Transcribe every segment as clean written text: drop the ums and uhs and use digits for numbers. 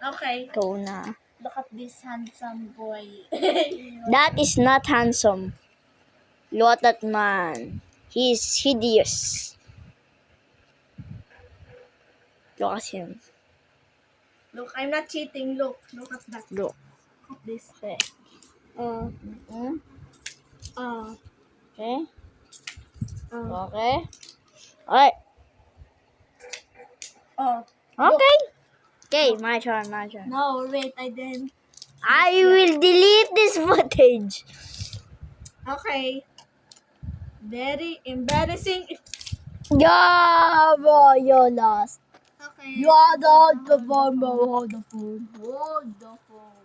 Okay. Go na. Look at this handsome boy. That is not handsome. Look at that man. He is hideous. Look at him. Look, I'm not cheating. Look at that. Look. Look at this. Okay. Uh, Okay. uh, Okay. Alright. Okay. Okay, my turn. No, wait, I didn't. I will delete this footage. Okay. Very embarrassing. Yeah, bro, you lost. Okay. You are not the phone, bro. Hold the phone. Hold the phone.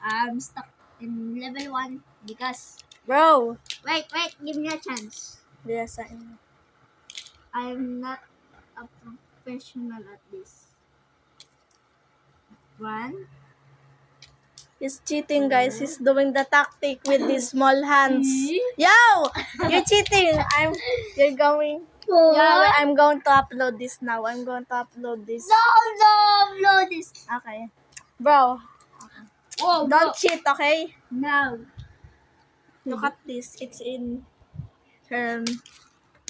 I'm stuck in level 1 because... Bro. Wait, give me a chance. Yes, I know. I'm not a professional at this. 1. He's cheating, guys. He's doing the tactic with his small hands. Yo! You're cheating. You're going... Yeah, I'm going to upload this now. I'm going to upload this. No, this. Okay. Bro, Whoa, don't cheat, okay? No. Look at this. It's in her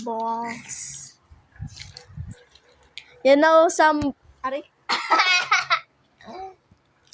box. You know some... Ari?